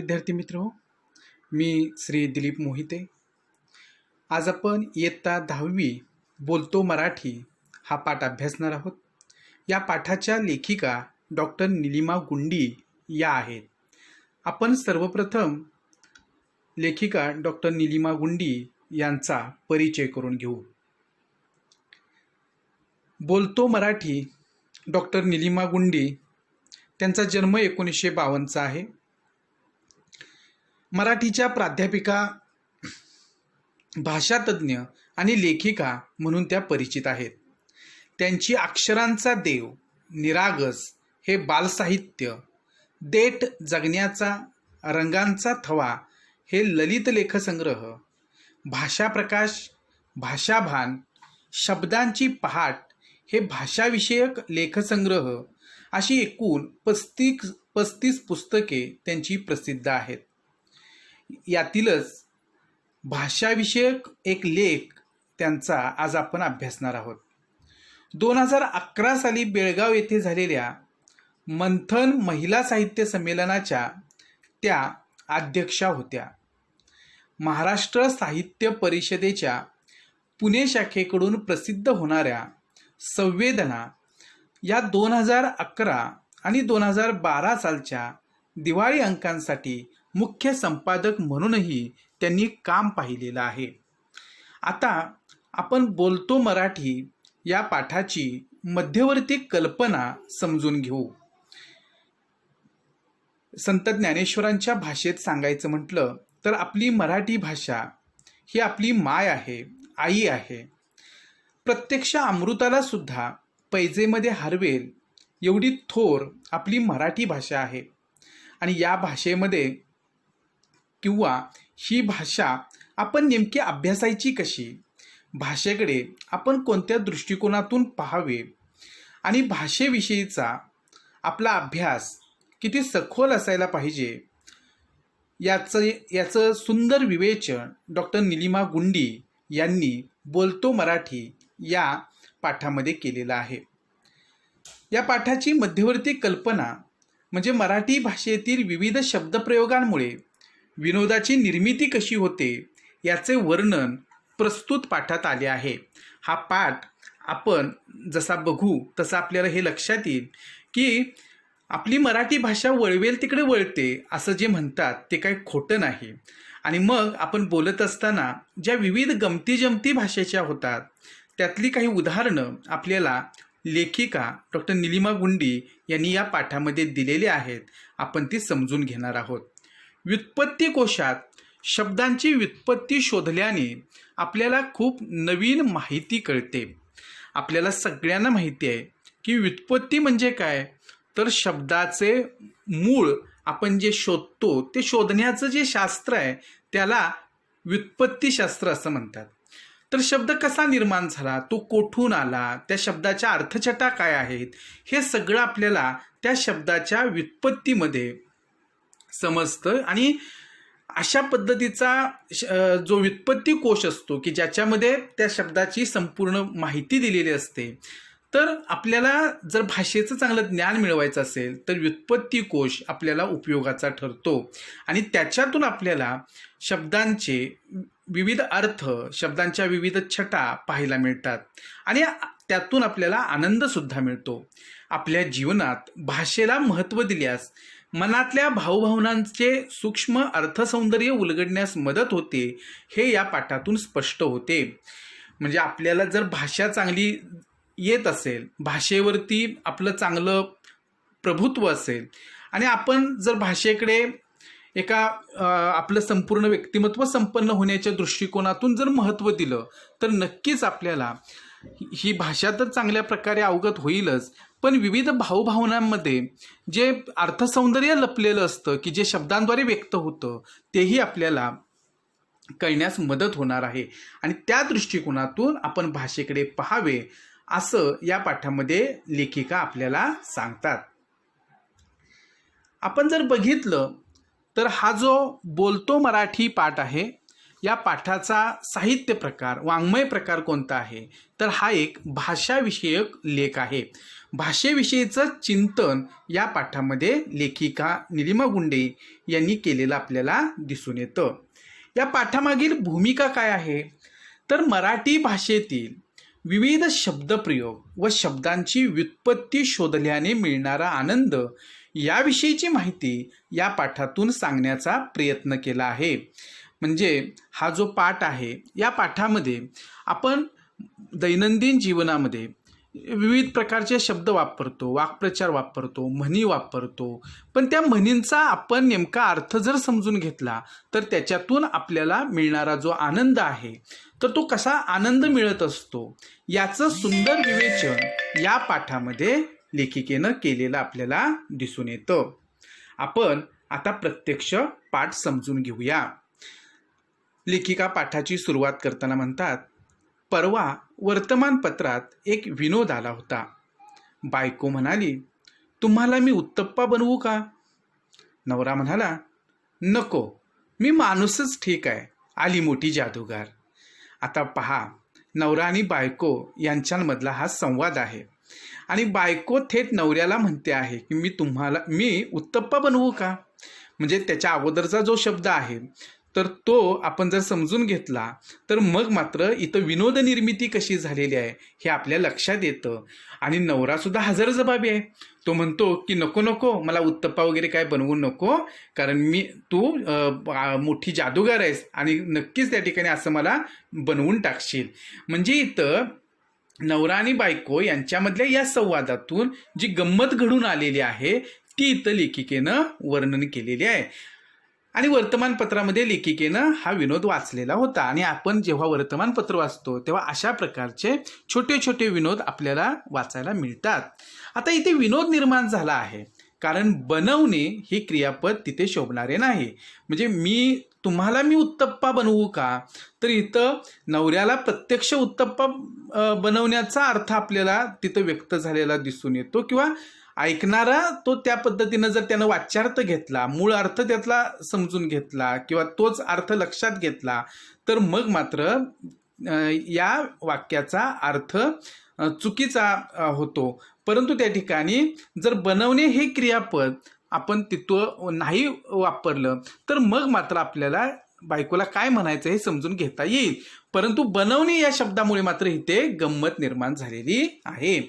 विद्यार्थी मित्र, मी श्री दिलीप मोहिते। आज आपण इयत्ता 10वी बोलतो मराठी हा पाठ अभ्यासणार आहोत। या पाठाच्या लेखिका डॉक्टर निलिमा गुंडी या आहेत। आपण सर्वप्रथम लेखिका डॉक्टर निलिमा गुंडी यांचा परिचय करून घेऊ। बोलतो मराठी डॉक्टर निलिमा गुंडी, त्यांचा जन्म 1952 आहे। मराठीच्या प्राध्यापिका, भाषातज्ञ आणि लेखिका म्हणून त्या परिचित आहेत। त्यांची अक्षरांचा देव, निरागस हे बालसाहित्य, देठ जगण्याचा रंगांचा थवा हे ललित लेखसंग्रह, भाषा प्रकाश, भाषाभान, शब्दांची पहाट हे भाषाविषयक लेखसंग्रह अशी एकूण 35 पुस्तके त्यांची प्रसिद्ध आहेत। यातीलच भाषाविषयक एक लेख त्यांचा आज आपण अभ्यासणार आहोत। 2011 साली बेळगाव येथे झालेल्या मंथन महिला साहित्य संमेलनाच्या त्या अध्यक्षा होत्या। महाराष्ट्र साहित्य परिषदेच्या पुणे शाखेकडून प्रसिद्ध होणाऱ्या संवेदना या 2011 आणि 2012 सालच्या दिवाळी अंकांसाठी मुख्य संपादक म्हणूनही त्यांनी काम पाहिलेलं आहे। आता आपण बोलतो मराठी या पाठाची मध्यवर्ती कल्पना समजून घेऊ। संत ज्ञानेश्वरांच्या भाषेत सांगायचं म्हटलं तर आपली मराठी भाषा ही आपली माय आहे, आई आहे। प्रत्यक्ष अमृताला सुद्धा पैजेमध्ये हरवेल एवढी थोर आपली मराठी भाषा आहे। आणि या भाषेमध्ये किंवा ही भाषा आपण नेमकी अभ्यासायची कशी, भाषेकडे आपण कोणत्या दृष्टिकोनातून पाहावे आणि भाषेविषयीचा आपला अभ्यास किती सखोल असायला पाहिजे याचं सुंदर विवेचन डॉक्टर निलिमा गुंडी यांनी बोलतो मराठी या पाठामध्ये केलेलं आहे। या पाठाची मध्यवर्ती कल्पना म्हणजे मराठी भाषेतील विविध शब्दप्रयोगांमुळे विनोदाची निर्मिती कशी होते याचे वर्णन प्रस्तुत पाठात आले आहे। हा पाठ आपण जसा बघू तसा आपल्याला हे लक्षात येईल की आपली मराठी भाषा वळवेल तिकडे वळते असं जे म्हणतात ते काही खोटं नाही। आणि मग आपण बोलत असताना ज्या विविध गमती भाषेच्या होतात त्यातली काही उदाहरणं आपल्याला लेखिका डॉक्टर निलिमा गुंडी यांनी या पाठामध्ये दिलेले आहेत। आपण ती समजून घेणार आहोत। व्युत्पत्ती कोशात शब्दांची व्युत्पत्ती शोधल्याने आपल्याला खूप नवीन माहिती कळते। आपल्याला सगळ्यांना माहिती आहे की व्युत्पत्ती म्हणजे काय, तर शब्दाचे मूळ आपण जे शोधतो ते शोधण्याचं जे शास्त्र आहे त्याला व्युत्पत्तीशास्त्र असं म्हणतात। तर शब्द कसा निर्माण झाला, तो कोठून आला, त्या शब्दाच्या अर्थछटा काय आहेत, हे सगळं आपल्याला त्या शब्दाच्या व्युत्पत्तीमध्ये समजतं। आणि अशा पद्धतीचा जो व्युत्पत्ती कोश असतो की ज्याच्यामध्ये त्या शब्दाची संपूर्ण माहिती दिलेली असते, तर आपल्याला जर भाषेचं चांगलं ज्ञान मिळवायचं असेल तर व्युत्पत्ती कोश आपल्याला उपयोगाचा ठरतो। आणि त्याच्यातून आपल्याला शब्दांचे विविध अर्थ, शब्दांच्या विविध छटा पाहायला मिळतात आणि त्यातून आपल्याला आनंदसुद्धा मिळतो। आपल्या जीवनात भाषेला महत्त्व दिल्यास मनातल्या भावभावनांचे सूक्ष्म अर्थसौंदर्य उलगडण्यास मदत होते, हे या पाठातून स्पष्ट होते। म्हणजे आपल्याला जर भाषा चांगली येत असेल, भाषेवरती आपलं चांगलं प्रभुत्व असेल आणि आपण जर भाषेकडे एका आपलं संपूर्ण व्यक्तिमत्व संपन्न होण्याच्या दृष्टिकोनातून जर महत्त्व दिलं तर नक्कीच आपल्याला ही भाषा तर चांगल्या प्रकारे अवगत होईलच, पण विविध भावभावनांमध्ये जे अर्थसौंदर्य लपलेलं असतं की जे शब्दांद्वारे व्यक्त होतं तेही आपल्याला कळण्यास मदत होणार आहे। आणि त्या दृष्टिकोनातून आपण भाषेकडे पाहावे असं या पाठामध्ये लेखिका आपल्याला सांगतात। आपण जर बघितलं तर हा जो बोलतो मराठी पाठ आहे या पाठाचा साहित्य प्रकार, वाङ्मय प्रकार कोणता आहे, तर हा एक भाषाविषयक लेख आहे. भाषेविषयीचं चिंतन या पाठामध्ये लेखिका निलिमा गुंडे यांनी केलेलं आपल्याला दिसून येतं. या पाठामागील भूमिका काय आहे, तर मराठी भाषेतील विविध शब्दप्रयोग व शब्दांची व्युत्पत्ती शोधल्याने मिळणारा आनंद याविषयीची माहिती या पाठातून सांगण्याचा प्रयत्न केला आहे. म्हणजे हा जो पाठ आहे, या पाठामध्ये आपण दैनंदिन जीवनामध्ये विविध प्रकारचे शब्द वापरतो, वाक्प्रचार वापरतो, म्हणी वापरतो, पण त्या म्हणींचा आपण नेमका अर्थ जर समजून घेतला तर त्याच्यातून आपल्याला मिळणारा जो आनंद आहे, तर तो कसा आनंद मिळत असतो याचं सुंदर विवेचन या पाठामध्ये लेखिकेनं केलेलं आपल्याला दिसून येतं. आपण आता प्रत्यक्ष पाठ समजून घेऊया. लेखिका पाठाची सुरुवात करताना म्हणतात, परवा वर्तमानपत्रात एक विनोद आला होता. बायको म्हणाली, तुम्हाला मी उत्तप्पा बनवू का? नवरा म्हणाला, नको, मी माणूसच ठीक आहे. आली मोठी जादूगार. आता पहा, नवरा आणि बायको यांच्यामधला हा संवाद आहे आणि बायको थेट नवऱ्याला म्हणते आहे की मी उत्तप्पा बनवू का? म्हणजे त्याच्या अगोदरचा जो शब्द आहे तर तो आपण जर समजून घेतला तर मग मात्र इथं विनोद निर्मिती कशी झालेली आहे हे आपल्या लक्षात येतं. आणि नवरासुद्धा हजरजबाबी आहे. तो म्हणतो की नको नको, मला उत्तप्पा वगैरे काय बनवू नको, कारण तू मोठी जादूगार आहेस आणि नक्कीच त्या ठिकाणी असं मला बनवून टाकशील. म्हणजे इथं नवरा आणि बायको यांच्यामधल्या या संवादातून जी गंमत घडून आलेली आहे ती इथं लेखिकेनं वर्णन केलेली आहे. आणि वर्तमानपत्रामध्ये लेखिकेनं हा विनोद वाचलेला होता. आणि आपण जेव्हा वर्तमानपत्र वाचतो तेव्हा अशा प्रकारचे छोटे छोटे विनोद आपल्याला वाचायला मिळतात. आता इथे विनोद निर्माण झाला आहे कारण बनवणे हे क्रियापद तिथे शोभणारे नाही. म्हणजे तुम्हाला मी उत्तप्पा बनवू का, तर इथं नवऱ्याला प्रत्यक्ष उत्तप्पा बनवण्याचा अर्थ आपल्याला तिथं व्यक्त झालेला दिसून येतो, किंवा ऐकणारा तो त्या पद्धतीनं जर त्यानं वाच्यार्थ घेतला, मूळ अर्थ त्यातला समजून घेतला किंवा तोच अर्थ लक्षात घेतला तर मग मात्र या वाक्याचा अर्थ चुकीचा होतो. परंतु त्या ठिकाणी जर बनवणे हे क्रियापद आपण तिथं नाही वापरलं तर मग मात्र आपल्याला बायकोला काय म्हणायचं हे समजून घेता येईल. परंतु बनवणे या शब्दामुळे मात्र इथे गंमत निर्माण झालेली आहे.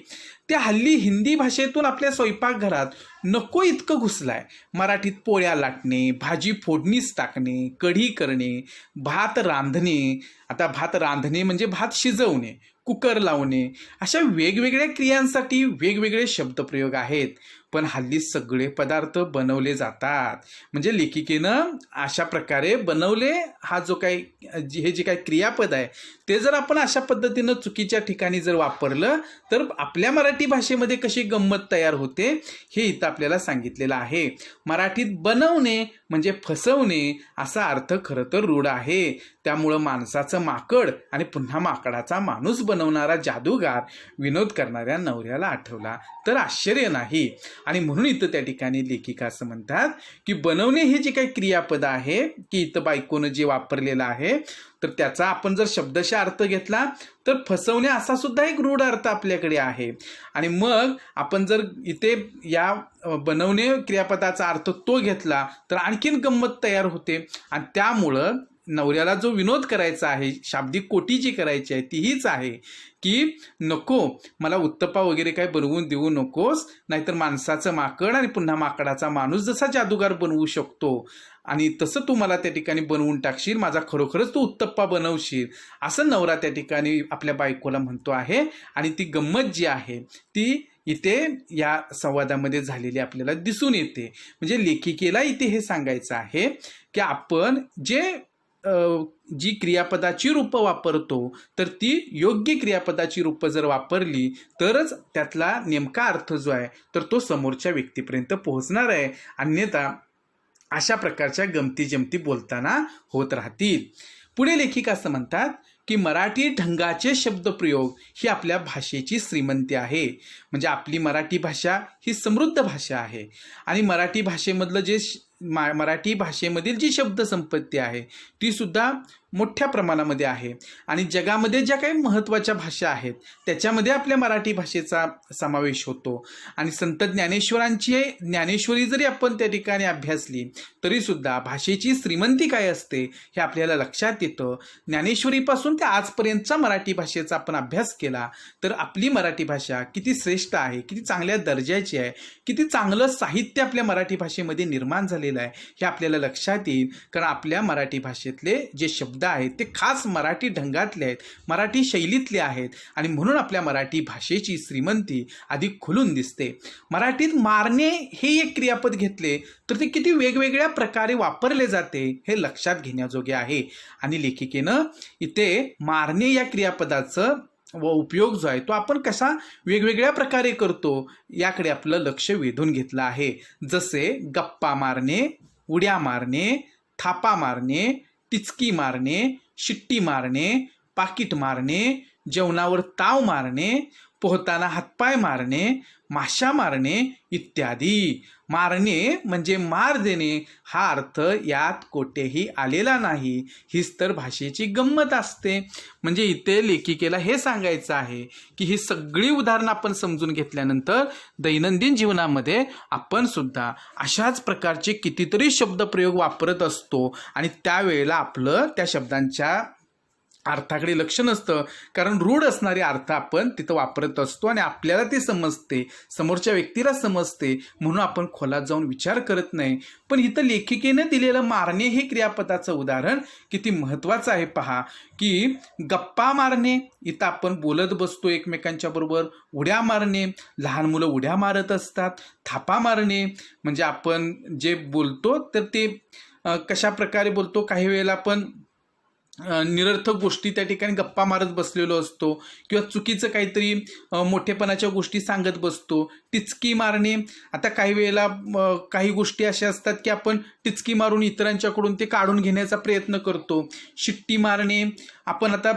त्या हल्ली हिंदी भाषेतून आपल्या स्वयंपाकघरात नको इतकं घुसलाय. मराठीत पोळ्या लाटणे, भाजी फोडणीस टाकणे, कढी करणे, भात रांधणे. आता भात रांधणे म्हणजे भात शिजवणे, कुकर लावणे, अशा वेगवेगळ्या क्रियांसाठी वेगवेगळे शब्दप्रयोग आहेत. पण हल्ली सगळे पदार्थ बनवले जातात. म्हणजे लेखिकेनं अशा प्रकारे बनवले हा जो काही हे जे काही क्रियापद आहे ते जर आपण अशा पद्धतीनं चुकीच्या ठिकाणी जर वापरलं तर आपल्या मराठी भाषेमध्ये कशी गंमत तयार होते हे इथं आपल्याला सांगितलेलं आहे. मराठीत बनवणे म्हणजे फसवणे असा अर्थ खरं तर रूढ आहे. त्यामुळं माणसाचं माकड आणि पुन्हा माकडाचा माणूस बनवणारा जादूगार विनोद करणाऱ्या नवऱ्याला आठवला तर आश्चर्य नाही. आणि म्हणून इथं त्या ठिकाणी लेखिका असं म्हणतात की बनवणे हे जे काही क्रियापद आहे की इथं बायकोनं जे वापरलेलं आहे तर त्याचा आपण जर शब्दशः अर्थ घेतला तर फसवणे असा सुद्धा एक रूढ अर्थ आपल्याकडे आहे. आणि मग आपण जर इथे या बनवणे क्रियापदाचा अर्थ तो घेतला तर आणखीन गंमत तयार होते. आणि त्यामुळं नवऱ्याला जो विनोद करायचा आहे, शाब्दिक कोटी जी करायची आहे ती हीच आहे की नको, मला उत्तप्पा वगैरे काय बनवून देऊ नकोस, नाहीतर माणसाचं माकड आणि पुन्हा माकडाचा माणूस जसा जादूगार बनवू शकतो आणि तसं तू मला त्या ठिकाणी बनवून टाकशील, माझा खरोखरच तू उत्तप्पा बनवशील, असं नवरा त्या ठिकाणी आपल्या बायकोला म्हणतो आहे. आणि ती गंमत जी आहे ती इथे या संवादामध्ये झालेली आपल्याला दिसून येते. म्हणजे लेखिकेला इथे हे सांगायचं आहे की आपण जी क्रियापदाची रूपं वापरतो तर ती योग्य क्रियापदाची रूपं जर वापरली तरच त्यातला नेमका अर्थ जो आहे तर तो समोरच्या व्यक्तीपर्यंत पोहोचणार आहे. अन्यथा अशा प्रकारच्या गमती जमती बोलताना होत राहतील. पुढे लेखिका असं म्हणतात की मराठी ढंगाचे शब्दप्रयोग ही आपल्या भाषेची श्रीमंती आहे. म्हणजे आपली मराठी भाषा ही समृद्ध भाषा आहे आणि मराठी भाषेमधलं मराठी भाषेमधील जी शब्दसंपत्ती आहे ती सुद्धा मोठ्या प्रमाणामध्ये आहे आणि जगामध्ये ज्या काही महत्त्वाच्या भाषा आहेत त्याच्यामध्ये आपल्या मराठी भाषेचा समावेश होतो. आणि संत ज्ञानेश्वरी जरी आपण त्या ठिकाणी अभ्यासली तरीसुद्धा भाषेची श्रीमंती काय असते हे आपल्याला लक्षात येतं. ज्ञानेश्वरीपासून ते आजपर्यंतचा मराठी भाषेचा आपण अभ्यास केला तर आपली मराठी भाषा किती श्रेष्ठ आहे, किती चांगल्या दर्जाची आहे, किती चांगलं साहित्य आपल्या मराठी भाषेमध्ये निर्माण झालेलं आहे हे आपल्याला लक्षात येईल. कारण आपल्या मराठी भाषेतले जे शब्द आहेत ते खास मराठी ढंगातले आहेत, मराठी शैलीतले आहेत आणि म्हणून आपल्या मराठी भाषेची श्रीमंती अधिक खुलून दिसते. मराठीत मारणे हे एक क्रियापद घेतले तर ते किती वेगवेगळ्या प्रकारे वापरले जाते हे लक्षात घेण्याजोगे आहे. आणि लेखिकेनं इथे मारणे या क्रियापदाचं व उपयोग जो आहे तो आपण कसा वेगवेगळ्या प्रकारे करतो याकडे आपलं लक्ष वेधून घेतलं आहे. जसे गप्पा मारणे, उड्या मारणे, थापा मारणे, टिचकी मारणे, शिट्टी मारणे, पाकिट मारणे, जेवणावर ताव मारणे, पोहताना हातपाय मारणे, माशा मारणे इत्यादी. मारणे म्हणजे मार देणे हा अर्थ यात कोठेही आलेला नाही. हीच तर भाषेची गंमत असते. म्हणजे इथे लेखिकेला हे सांगायचं आहे की ही सगळी उदाहरणं आपण समजून घेतल्यानंतर दैनंदिन जीवनामध्ये आपण सुद्धा अशाच प्रकारचे कितीतरी शब्दप्रयोग वापरत असतो आणि त्यावेळेला आपलं त्या शब्दांच्या अर्थाकडे लक्ष नसतं. कारण रूढ असणारे अर्थ आपण तिथं वापरत असतो आणि आपल्याला ते समजते, समोरच्या व्यक्तीला समजते, म्हणून आपण खोलात जाऊन विचार करत नाही. पण इथं लेखिकेनं दिलेलं मारणे हे क्रियापदाचं उदाहरण किती महत्त्वाचं आहे पहा. की गप्पा मारणे, इथं आपण बोलत बसतो एकमेकांच्या बरोबर. उड्या मारणे, लहान मुलं उड्या मारत असतात. थापा मारणे म्हणजे आपण जे बोलतो तर ते कशा प्रकारे बोलतो, काही वेळेला आपण निरर्थक गोष्टी त्या ठिकाणी गप्पा मारत बसलेलो असतो किंवा चुकीचं काहीतरी मोठेपणाच्या गोष्टी सांगत बसतो. टिचकी मारणे, आता काही वेळेला काही गोष्टी अशा असतात की आपण टिचकी मारून इतरांच्याकडून ते काढून घेण्याचा प्रयत्न करतो. शिट्टी मारणे, आपण आता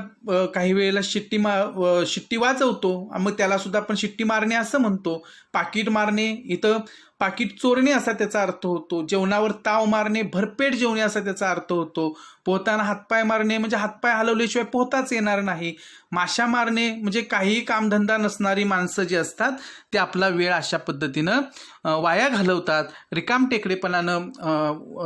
काही वेळेला शिट्टी वाजवतो मग त्याला सुद्धा आपण शिट्टी मारणे असं म्हणतो. पाकिट मारणे, इथं पाकिट चोरणे असा त्याचा अर्थ होतो. जेवणावर ताव मारणे, भरपेट जेवणे असा त्याचा अर्थ होतो. पोहताना हातपाय मारणे म्हणजे हातपाय हलवल्याशिवाय पोहताच येणार नाही. माशा मारणे म्हणजे काही कामधंदा नसणारी माणसं जी असतात ते आपला वेळ अशा पद्धतीनं वाया घालवतात, रिकामटेकडेपणानं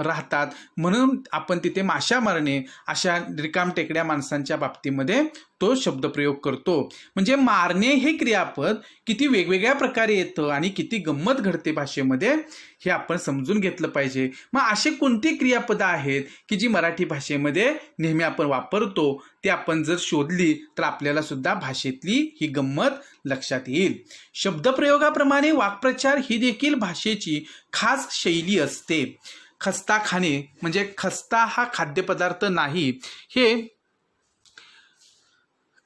राहतात, म्हणून आपण तिथे माशा मारणे अशा रिकामटेकड्या माणसांच्या बाबतीमध्ये तो शब्दप्रयोग करतो. म्हणजे मारणे हे क्रियापद किती वेगवेगळ्या प्रकारे येतं आणि किती गंमत घडते भाषेमध्ये हे आपण समजून घेतलं पाहिजे. मग असे कोणती क्रियापदं आहेत की जी मराठी भाषेमध्ये नेहमी आपण वापरतो, ते आपण जर शोधली तर आपल्याला सुद्धा भाषेतली ही गंमत लक्षात येईल. शब्दप्रयोगाप्रमाणे वाक्प्रचार ही देखील भाषेची खास शैली असते. खस्ता खाणे म्हणजे खस्ता हा खाद्यपदार्थ नाही,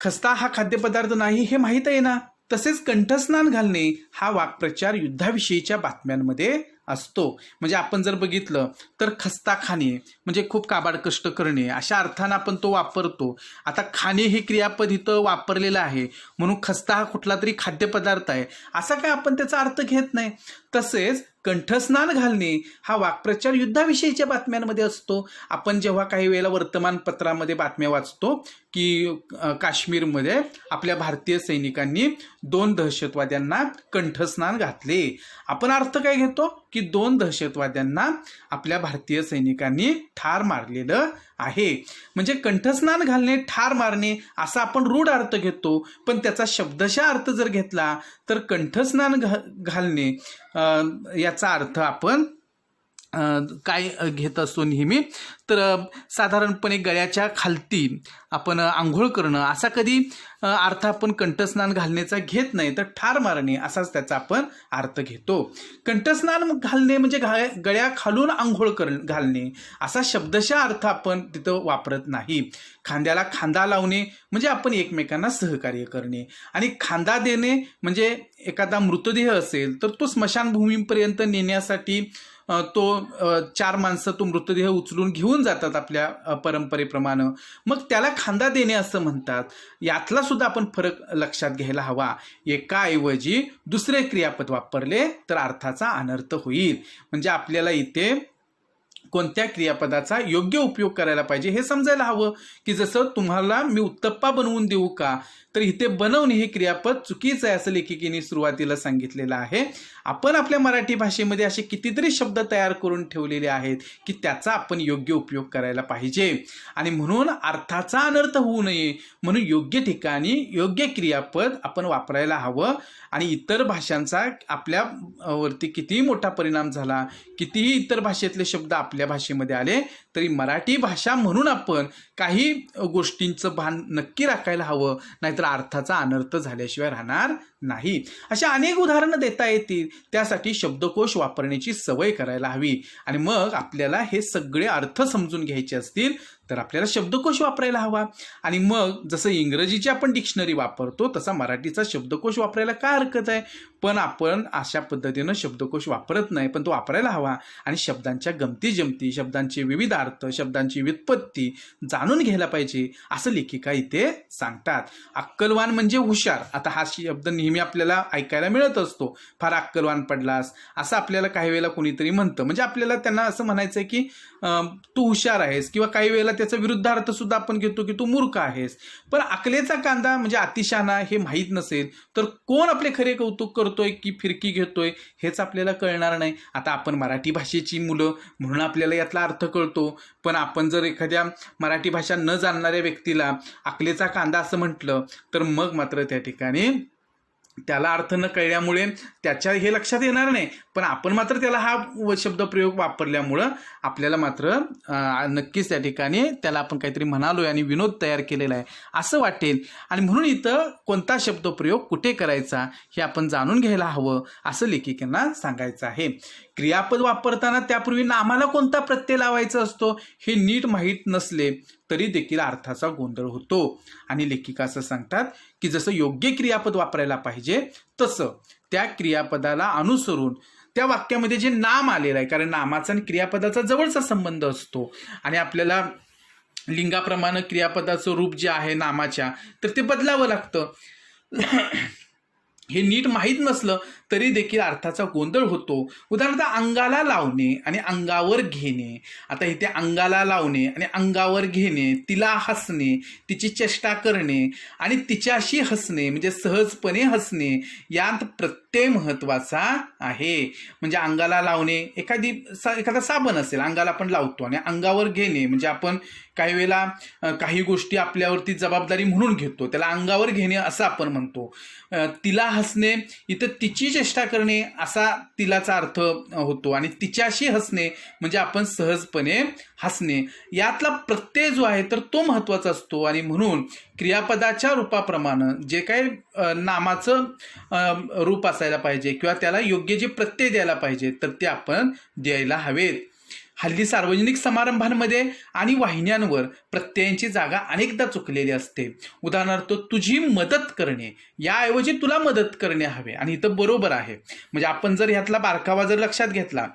खस्ता हा खाद्यपदार्थ नाही हे माहीत आहे ना. तसेच कंठस्नान घालणे हा वाक्प्रचार युद्धाविषयीच्या बातम्यांमध्ये असतो. म्हणजे आपण जर बघितलं तर खस्ता खाणे म्हणजे खूप काबाड कष्ट करणे अशा अर्थानं आपण तो वापरतो. आता खाणे हे क्रियापद इथं वापरलेलं आहे म्हणून खस्ता हा कुठला तरी खाद्यपदार्थ आहे असा काय आपण त्याचा अर्थ घेत नाही. तसेच कंठस्नान घालणे हा वाक्प्रचार युद्धाविषयीच्या बातम्यांमध्ये असतो. आपण जेव्हा काही वेळेला वर्तमानपत्रामध्ये बातम्या वाचतो की काश्मीरमध्ये आपल्या भारतीय सैनिकांनी 2 दहशतवाद्यांना कंठस्नान घातले, आपण अर्थ काय घेतो की 2 दहशतवाद्यांना आपल्या भारतीय सैनिकांनी ठार मारलेलं आहे. म्हणजे कंठस्नान घालणे, ठार मारणे असा आपण रूढ अर्थ घेतो. पण त्याचा शब्दशः अर्थ जर घेतला तर कंठस्नान घालणे याचा अर्थ आपण काय घेत असतो नेहमी तर साधारणपणे गळ्याच्या खालती आपण आंघोळ करणं असा कधी अर्थ आपण कंठस्नान घालण्याचा घेत नाही, तर ठार मारणे असाच त्याचा आपण अर्थ घेतो. कंठस्नान घालणे म्हणजे गळ्याखालून आंघोळ घालणे असा शब्दशः अर्थ आपण तिथं वापरत नाही. खांद्याला खांदा लावणे म्हणजे आपण एकमेकांना सहकार्य करणे, आणि खांदा देणे म्हणजे एखादा मृतदेह असेल तर तो स्मशानभूमीपर्यंत नेण्यासाठी तो 4 माणसं तो मृतदेह उचलून घेऊन जातात आपल्या परंपरेप्रमाणे, मग त्याला खांदा देणे असं म्हणतात. यातला सुद्धा आपण फरक लक्षात घ्यायला हवा. एकाऐवजी दुसरे क्रियापद वापरले तर अर्थाचा अनर्थ होईल. म्हणजे आपल्याला इथे कोणत्या क्रियापदाचा योग्य उपयोग करायला पाहिजे हे समजायला हवं. की जसं तुम्हाला मी उत्तप्पा बनवून देऊ का, तर इथे बनवणे हे क्रियापद चुकीचं आहे असं लेखिकेने सुरुवातीला सांगितलेलं आहे. आपण आपल्या मराठी भाषेमध्ये असे कितीतरी शब्द तयार करून ठेवलेले आहेत की त्याचा आपण योग्य उपयोग करायला पाहिजे. आणि म्हणून अर्थाचा अनर्थ होऊ नये म्हणून योग्य ठिकाणी योग्य क्रियापद आपण वापरायला हवं. आणि इतर भाषांचा आपल्या वरती कितीही मोठा परिणाम झाला, कितीही इतर भाषेतले शब्द आपल्या भाषेमध्ये आले, तरी मराठी भाषा म्हणून आपण काही गोष्टींचं भान नक्की राखायला हवं, नाहीतर अर्थाचा अनर्थ झाल्याशिवाय राहणार नाही. अशा अनेक उदाहरणं देता येतील. त्यासाठी शब्दकोश वापरण्याची सवय करायला हवी. आणि मग आपल्याला हे सगळे अर्थ समजून घ्यायचे असतील तर आपल्याला शब्दकोश वापरायला हवा. आणि मग जसं इंग्रजीची आपण डिक्शनरी वापरतो तसा मराठीचा शब्दकोश वापरायला काय हरकत आहे. पण आपण अशा पद्धतीनं शब्दकोश वापरत नाही, पण तो वापरायला हवा. आणि शब्दांच्या गमती जमती, शब्दांचे विविध अर्थ, शब्दांची व्युत्पत्ती जाणून घ्यायला पाहिजे असं लेखिका इथे सांगतात. अक्कलवान म्हणजे हुशार. आता हा शब्द नेहमी आपल्याला ऐकायला मिळत असतो, फार अक्कलवान पडलास असं आपल्याला काही वेळेला कोणीतरी म्हणतं. म्हणजे आपल्याला त्यांना असं म्हणायचं आहे की तू हुशार आहेस, किंवा काही वेळेला त्याचा विरुद्धार्थ सुद्धा आपण घेतो की तू मूर्ख आहेस. पण अकलेचा कांदा म्हणजे अतिशहाणा हे माहीत नसेल तर कोण आपले खरे कौतुक करतोय की फिरकी घेतोय हेच आपल्याला कळणार नाही. आता आपण मराठी भाषेची मुलं म्हणून आपल्याला यातला अर्थ कळतो. पण आपण जर एखाद्या मराठी भाषा न जाणणाऱ्या व्यक्तीला अकलेचा कांदा असं म्हटलं तर मग मात्र त्या ठिकाणी त्याला अर्थ न कळल्यामुळे त्याच्या हे लक्षात येणार नाही. पण आपण मात्र त्याला हा शब्दप्रयोग वापरल्यामुळं आपल्याला मात्र नक्कीच त्या ठिकाणी त्याला आपण काहीतरी म्हणालोय आणि विनोद तयार केलेला आहे असं वाटेल. आणि म्हणून इथं कोणता शब्दप्रयोग कुठे करायचा हे आपण जाणून घ्यायला हवं असं लेखिकांना सांगायचं आहे. क्रियापद वापरताना त्यापूर्वी नामाला कोणता प्रत्यय लावायचा असतो हे नीट माहीत नसले तरी देखील अर्थाचा गोंधळ होतो. आणि लेखिका असं सांगतात की जसं योग्य क्रियापद वापरायला पाहिजे तसं त्या क्रियापदाला अनुसरून त्या वाक्यामध्ये जे नाम आलेलं आहे, कारण नामाचा आणि क्रियापदाचा जवळचा संबंध असतो आणि आपल्याला लिंगाप्रमाणे क्रियापदाचं रूप जे आहे नामाच्या तर ते बदलावं लागतं. हे नीट माहीत नसलं तरी देखील अर्थाचा गोंधळ होतो. उदाहरणार्थ अंगाला लावणे आणि अंगावर घेणे. आता इथे अंगाला लावणे आणि अंगावर घेणे, तिला हसणे, तिची चेष्टा करणे आणि तिच्याशी हसणे म्हणजे सहजपणे हसणे, यात प्रत्यय महत्वाचा आहे. म्हणजे अंगाला लावणे, एखादा साबण असेल अंगाला आपण लावतो, आणि अंगावर घेणे म्हणजे आपण काही वेळेला काही गोष्टी आपल्यावरती जबाबदारी म्हणून घेतो, त्याला अंगावर घेणे असं आपण म्हणतो. तिला हसणे, इथं तिची चेष्टा करणे असा तिलाचा अर्थ होतो, आणि तिच्याशी हसणे म्हणजे आपण सहजपणे हसणे. यातला प्रत्यय जो आहे तर तो महत्त्वाचा असतो. आणि म्हणून क्रियापदाच्या रूपाप्रमाणे जे काही नामाचं रूप असायला पाहिजे किंवा त्याला योग्य जे प्रत्यय द्यायला पाहिजे तर ते आपण द्यायला हवेत. हल्ली सार्वजनिक समारंभांमध्ये आणि वाहिन्यांवर प्रत्ययांची जागा अनेकदा चुकलेली असते. उदाहरणार्थ तुझी मदत करणे याऐवजी तुला मदत करणे हवे, आणि इथं बरोबर आहे. म्हणजे आपण जर ह्यातला बारकावा जर लक्षात घेतला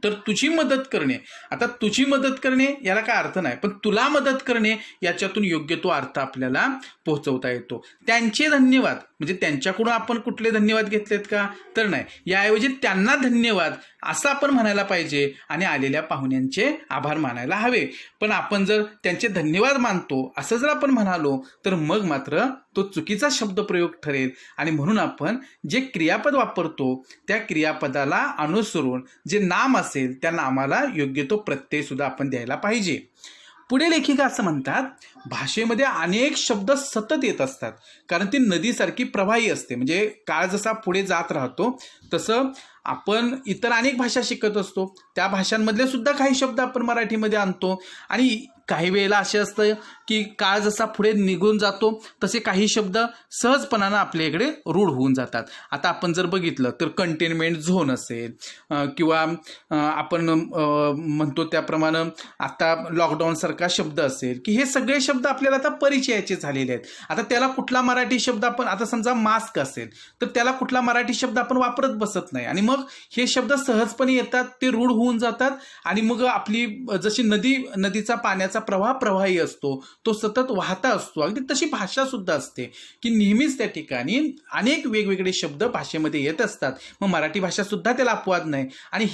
तर तुझी मदत करणे, आता तुझी मदत करणे याला काय अर्थ नाही, पण तुला मदत करणे याच्यातून योग्य तो अर्थ आपल्याला पोहोचवता येतो. त्यांचे धन्यवाद म्हणजे त्यांच्याकडून आपण कुठले धन्यवाद घेतलेत का, तर नाही, याऐवजी त्यांना धन्यवाद असं आपण म्हणायला पाहिजे आणि आलेल्या पाहुण्यांचे आभार मानायला हवे. पण आपण जर त्यांचे धन्यवाद मानतो असं जर आपण म्हणालो तर मग मात्र तो चुकीचा शब्दप्रयोग ठरेल. आणि म्हणून आपण जे क्रियापद वापरतो त्या क्रियापदाला अनुसरून जे नाम असेल त्या नामाला योग्य तो प्रत्यय सुद्धा आपण द्यायला पाहिजे. पुढे लेखिका असं म्हणतात, भाषेमध्ये अनेक शब्द सतत येत असतात कारण ती नदीसारखी प्रवाही असते. म्हणजे काळ जसा पुढे जात राहतो तसं आपण इतर अनेक भाषा शिकत असतो, त्या भाषांमधले सुद्धा काही शब्द आपण मराठीमध्ये आणतो. आणि काही वेळेला असे असतं की काळ जसा पुढे निघून जातो तसे काही शब्द सहजपणानं आपल्या इकडे रूढ होऊन जातात. आता आपण जर बघितलं तर कंटेनमेंट झोन असेल किंवा आपण म्हणतो त्याप्रमाणे आता लॉकडाऊनसारखा शब्द असेल की हे सगळे शब्द आपल्याला आता परिचयाचे झालेले आहेत. आता त्याला कुठला मराठी शब्द आपण, आता समजा मास्क असेल तर त्याला कुठला मराठी शब्द आपण वापरत बसत नाही, आणि मग हे शब्द सहजपणे येतात, ते रूढ होऊन जातात. आणि मग आपली जशी नदीचा पाण्याचा पाण्याचा प्रवाही असतो, तो सतत वाहता असतो. अगदी तशी भाषा सुद्धा असते की नेहमीच त्या ठिकाणी अनेक वेगवेगळे शब्द भाषेमध्ये येत असतात. मग मराठी भाषा सुद्धा त्याला अपवाद नाही आणि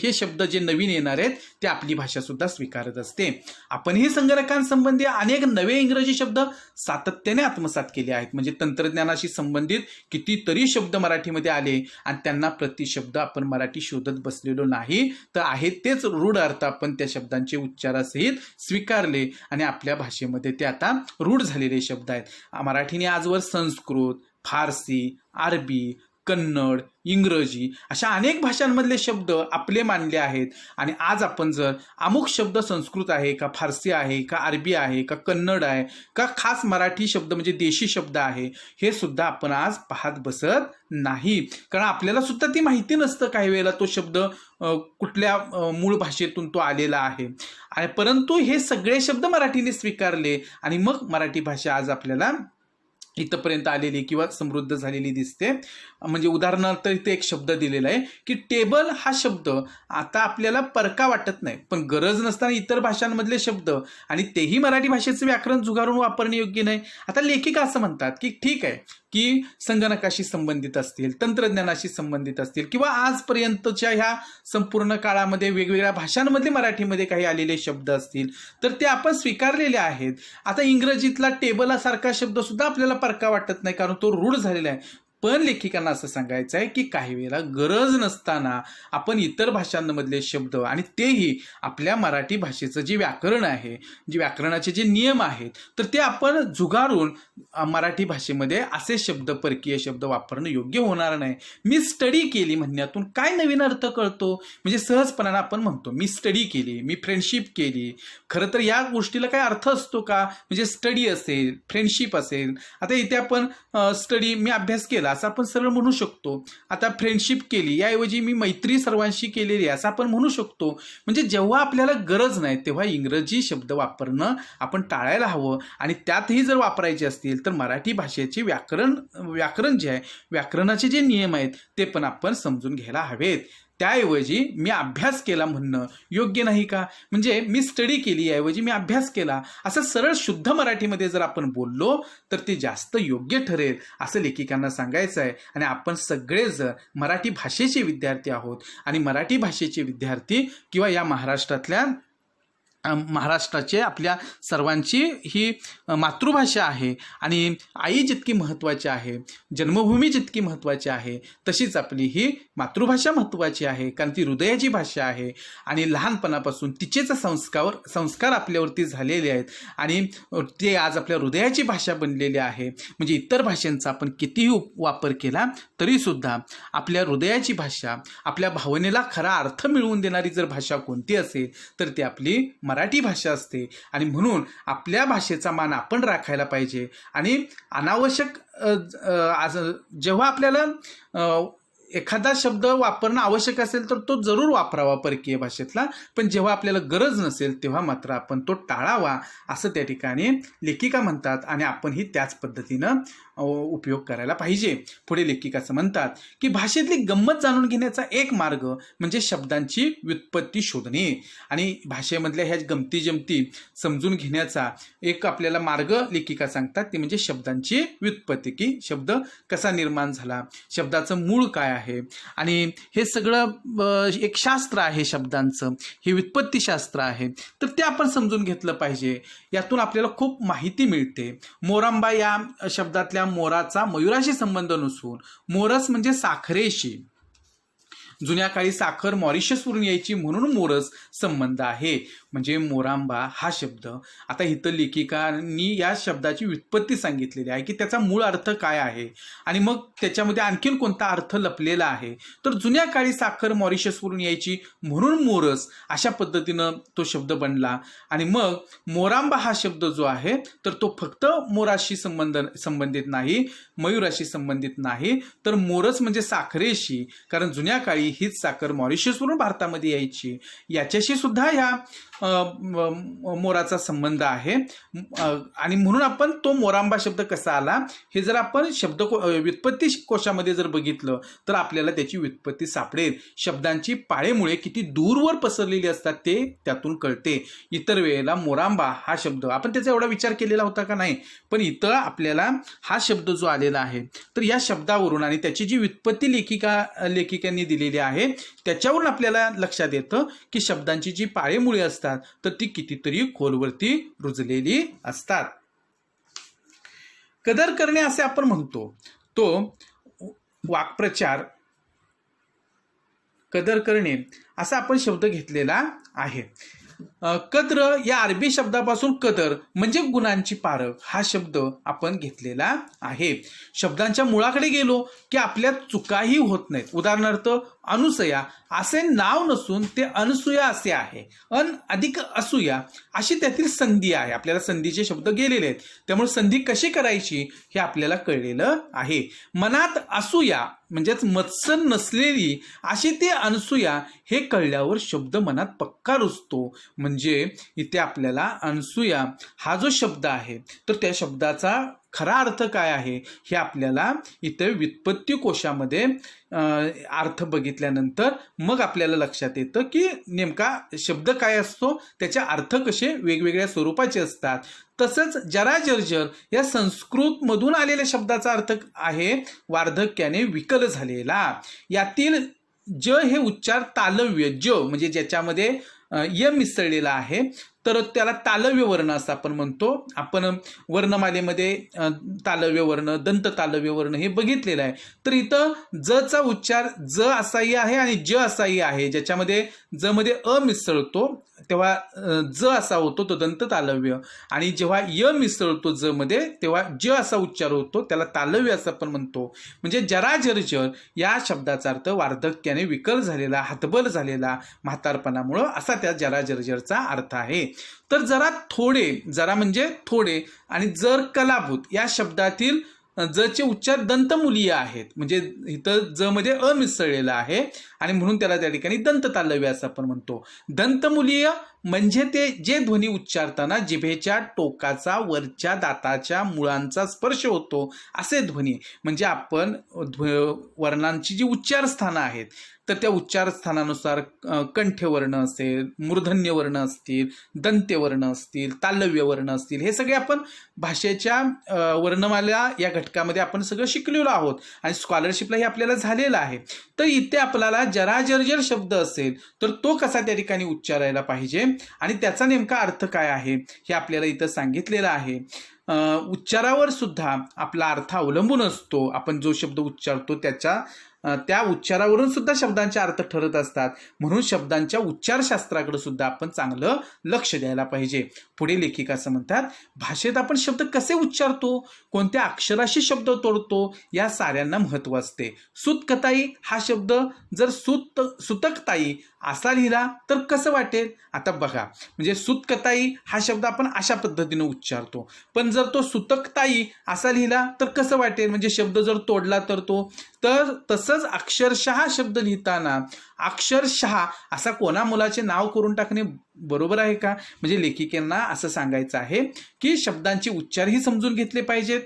हे शब्द जे नवीन येणार आहेत ते आपली भाषा सुद्धा स्वीकारत असते. आपणही संगणकांसंबंधी अनेक नवे इंग्रजी शब्द सातत्याने आत्मसात केले आहेत. म्हणजे तंत्रज्ञानाशी संबंधित कितीतरी शब्द मराठीमध्ये आले आणि त्यांना प्रतिशब्द आपण मराठी शोधत बसलेलो नाही, तर आहे तेच रूढ अर्थ आपण त्या शब्दांचे उच्चारासहित स्वीकारले आणि आपल्या भाषेमध्ये ते आता रूढ झालेले शब्द आहेत. मराठीने आजवर संस्कृत, फारसी, अरबी, कन्नड, इंग्रजी अशा अनेक भाषांमधले शब्द आपले मानले आहेत. आणि आज आपण जर अमुक शब्द संस्कृत आहे का, फारसी आहे का, अरबी आहे का, कन्नड आहे का, खास मराठी शब्द म्हणजे देशी शब्द आहे, हे सुद्धा आपण आज पाहत बसत नाही. कारण आपल्याला सुद्धा ती माहिती नसतं काही वेळेला तो शब्द कुठल्या मूळ भाषेतून तो आलेला आहे. आणि परंतु हे सगळे शब्द मराठीने स्वीकारले आणि मग मराठी भाषा आज आपल्याला इथपर्यंत आलेली किंवा समृद्ध झालेली दिसते. म्हणजे उदाहरणार्थ इथे एक शब्द दिलेला आहे की टेबल हा शब्द आता आपल्याला परका वाटत नाही, पण गरज नसताना इतर भाषांमधले शब्द आणि तेही मराठी भाषेचं व्याकरण जुगारून वापरणे योग्य नाही. आता लेखिका असं म्हणतात की ठीक आहे की संगणकाशी संबंधित असतील, तंत्रज्ञानाशी संबंधित असतील किंवा आजपर्यंतच्या ह्या संपूर्ण काळामध्ये वेगवेगळ्या भाषांमध्ये मराठीमध्ये काही आलेले शब्द असतील तर ते आपण स्वीकारलेले आहेत. आता इंग्रजीतला टेबलासारखा शब्द सुद्धा आपल्याला परका वाटत नाही कारण तो रूढ झालेला आहे. पण लेखिकांना असं सांगायचं आहे की काही वेळेला गरज नसताना आपण इतर भाषांमधले शब्द आणि तेही आपल्या मराठी भाषेचं जे व्याकरण आहे, जे व्याकरणाचे जे नियम आहेत, तर ते आपण जुगारून मराठी भाषेमध्ये असे शब्द, परकीय शब्द वापरणं योग्य होणार नाही. मी स्टडी केली म्हणण्यातून काय नवीन अर्थ कळतो? म्हणजे सहजपणाने आपण म्हणतो मी स्टडी केली, मी फ्रेंडशिप केली. खरं तर या गोष्टीला काय अर्थ असतो का? म्हणजे स्टडी असेल, फ्रेंडशिप असेल. आता इथे आपण स्टडी, मी अभ्यास केला असं आपण सरळ म्हणू शकतो. आता फ्रेंडशिप केली याऐवजी मी मैत्री सर्वांशी केलेली असं आपण म्हणू शकतो. म्हणजे जेव्हा आपल्याला गरज नाही तेव्हा इंग्रजी शब्द वापरणं आपण टाळायला हवं. आणि त्यातही जर वापरायचे असतील तर मराठी भाषेचे व्याकरण जे आहे, व्याकरणाचे जे नियम आहेत ते पण आपण समजून घ्यायला हवेत. त्याऐवजी मी अभ्यास केला म्हणणं योग्य नाही का? म्हणजे मी स्टडी केली ऐवजी मी अभ्यास केला असं सरळ शुद्ध मराठीमध्ये जर आपण बोललो तर ते जास्त योग्य ठरेल असं लेखिकांना सांगायचं आहे. आणि आपण सगळेजण मराठी भाषेचे विद्यार्थी आहोत आणि मराठी भाषेचे विद्यार्थी किंवा या महाराष्ट्राचे आपल्या सर्वांची ही मातृभाषा आहे आणि आई जितकी महत्त्वाची आहे, जन्मभूमी जितकी महत्त्वाची आहे, तशीच आपली ही मातृभाषा महत्त्वाची आहे. कारण ती हृदयाची भाषा आहे आणि लहानपणापासून तिचेच संस्कार आपल्यावरती झालेले आहेत आणि ते आज आपल्या हृदयाची भाषा बनलेली आहे. म्हणजे इतर भाषांचा आपण कितीही वापर केला तरीसुद्धा आपल्या हृदयाची भाषा, आपल्या भावनेला खरा अर्थ मिळवून देणारी जर भाषा कोणती असेल तर ती आपली मराठी भाषा असते. आणि म्हणून आपल्या भाषेचा मान आपण राखायला पाहिजे. आणि अनावश्यक जेव्हा आपल्याला एखादा शब्द वापरणं आवश्यक असेल तर तो जरूर वापरावा परकीय भाषेतला, पण जेव्हा आपल्याला गरज नसेल तेव्हा मात्र आपण तो टाळावा असं त्या ठिकाणी लेखिका म्हणतात आणि आपणही त्याच पद्धतीनं उपयोग करायला पाहिजे. पुढे लेखिका असं म्हणतात की भाषेतली गंमत जाणून घेण्याचा एक मार्ग म्हणजे शब्दांची व्युत्पत्ती शोधणे. आणि भाषेमधल्या ह्या गमती जमती समजून घेण्याचा एक आपल्याला मार्ग लेखिका सांगतात, ते म्हणजे शब्दांची व्युत्पत्ती, की शब्द कसा निर्माण झाला, शब्दाचं मूळ काय आहे. आणि हे सगळं एक शास्त्र आहे शब्दांचं, हे व्युत्पत्ती शास्त्र आहे, तर ते आपण समजून घेतलं पाहिजे. यातून आपल्याला खूप माहिती मिळते. मोरांबा या शब्दातल्या मोराचा मयुराशी संबंध नसून मोरस म्हणजे साखरेशी, जुन्या काळी साखर मॉरिशसवरून यायची म्हणून मोरस संबंध आहे. म्हणजे मोरांबा हा शब्द, आता इथं लेखिकांनी या शब्दाची व्युत्पत्ती सांगितलेली आहे की त्याचा मूळ अर्थ काय आहे आणि मग त्याच्यामध्ये आणखीन कोणता अर्थ लपलेला आहे. तर जुन्या काळी साखर मॉरिशसवरून यायची म्हणून मोरस अशा पद्धतीनं तो शब्द बनला. आणि मग मोरांबा हा शब्द जो आहे तर तो फक्त मोराशी संबंधित नाही, मयुराशी संबंधित नाही, तर मोरस म्हणजे साखरेशी, कारण जुन्या काळी हीच साखर मॉरिशसवरून भारतामध्ये यायची, याच्याशी सुद्धा ह्या मोराचा संबंध आहे आणि म्हणून आपण तो मोरांबा शब्द कसा आला हे जर आपण व्युत्पत्ती कोशामध्ये जर बघितलं तर आपल्याला त्याची व्युत्पत्ती सापडेल. शब्दांची पाळेमुळे किती दूरवर पसरलेली असतात ते त्यातून कळते. इतर वेळेला मोरांबा हा शब्द आपण त्याचा एवढा विचार केलेला होता का नाही, पण इथं आपल्याला हा शब्द जो आलेला आहे तर या शब्दावरून आणि त्याची जी व्युत्पत्ती लेखिकांनी दिलेली आहे त्याच्यावरून आपल्याला लक्षात येतं की शब्दांची जी पाळेमुळे असतात तर ती कितीतरी खोलवरती रुजलेली असतात. कदर करणे असे आपण म्हणतो तो वाक्प्रचार कदर करणे असा आपण शब्द घेतलेला आहे. कद्र या अरबी शब्दापासून कदर म्हणजे गुणांची पारख हा शब्द आपण घेतलेला आहे. शब्दांच्या मुळाकडे गेलो की आपल्या चुकाही होत नाहीत. उदाहरणार्थ अनुसया असे नाव नसून ते अनसूया असे आहे. अधिक असूया अशी त्यातील संधी आहे. आपल्याला संधीचे शब्द गेलेले आहेत त्यामुळे संधी कशी करायची हे आपल्याला कळलेलं आहे. मनात असूया म्हणजेच मत्सर नसलेली अशी ती अनसूया हे कळल्यावर शब्द मनात पक्का रुजतो. म्हणजे इथे आपल्याला अनसूया हा जो शब्द आहे तर त्या शब्दाचा खरा अर्थ काय आहे हे आपल्याला इथे व्युत्पत्ती कोशामध्ये अर्थ बघितल्यानंतर मग आपल्याला लक्षात येतं की नेमका शब्द काय असतो, त्याचे अर्थ कसे वेगवेगळ्या स्वरूपाचे असतात. तसंच जरा जर्जर या संस्कृतमधून आलेल्या शब्दाचा अर्थ आहे वार्धक्याने विकल झालेला. यातील ज हे उच्चार तालव्य ज म्हणजे ज्याच्यामध्ये य मिसळलेला आहे तर त्याला तालव्य वर्ण असं आपण म्हणतो. आपण वर्णमालेमध्ये तालव्य वर्ण दंत तालव्य वर्ण हे बघितलेलं आहे. तर इथं जचा उच्चार ज असाही आहे आणि ज असाही आहे. ज्याच्यामध्ये ज मध्ये अ मिसळतो तेव्हा ज असा होतो तो दंत तालव्य आणि जेव्हा य मिसळतो ज मध्ये तेव्हा ज असा उच्चार होतो त्याला तालव्य असं आपण म्हणतो. म्हणजे जरा जर्जर या शब्दाचा अर्थ वार्धक्याने विकल झालेला, हातबल झालेला, म्हातारपणामुळं असा त्या जरा जर्जरचा अर्थ आहे. तर जरा थोडे, जरा म्हणजे थोडे आणि जर कलाभूत या शब्दातील जचे उच्चार दंतमुलीय आहेत. म्हणजे इथं ज मध्ये अ मिसळलेला आहे आणि म्हणून त्याला त्या ठिकाणी दंत तालव्य असं आपण म्हणतो. दंतमुलीय म्हणजे ते जे ध्वनी उच्चारताना जिभेच्या टोकाचा वरच्या दाताच्या मुळांचा स्पर्श होतो असे ध्वनी. म्हणजे आपण वर्णांची जी उच्चारस्थानं आहेत तर त्या उच्चारस्थानानुसार कंठ्यवर्ण असेल, मूर्धन्यवर्ण असतील, दंत्यवर्ण असतील, तालव्यवर्ण असतील हे सगळे आपण भाषेच्या वर्णमाला या घटकामध्ये आपण सगळं शिकलेलो आहोत आणि स्कॉलरशिपला हे आपल्याला झालेलं आहे. तर इथे आपल्याला जरा जर्जर शब्द असेल तर तो कसा त्या ठिकाणी उच्चारायला पाहिजे आणि त्याचा नेमका अर्थ काय आहे हे आपल्याला इथं सांगितलेलं आहे. उच्चारावर सुद्धा आपला अर्थ अवलंबून असतो. आपण जो शब्द उच्चारतो त्या उच्चारावरून सुद्धा शब्दांचे अर्थ ठरत असतात. म्हणून शब्दांच्या उच्चारशास्त्राकडे सुद्धा आपण चांगलं लक्ष द्यायला पाहिजे. पुढे लेखिका असं म्हणतात, भाषेत आपण शब्द कसे उच्चारतो, कोणत्या अक्षराशी शब्द तोडतो या साऱ्यांना महत्त्व असते. सुतकताई हा शब्द जर सुतकताई असा लिहिला तर कसं वाटेल. आता बघा म्हणजे सुतकताई हा शब्द आपण अशा पद्धतीने उच्चारतो, पण जर तो सुतकताई असा लिहिला तर कसं वाटेल. म्हणजे शब्द जर तोडला तर तसंच अक्षरशः शब्द लिहिताना अक्षरशः असा कोणा मुलाचे नाव करून टाकणे बरोबर आहे का. म्हणजे लेखिकेंना असं सांगायचं आहे की शब्दांचे उच्चारही समजून घेतले पाहिजेत,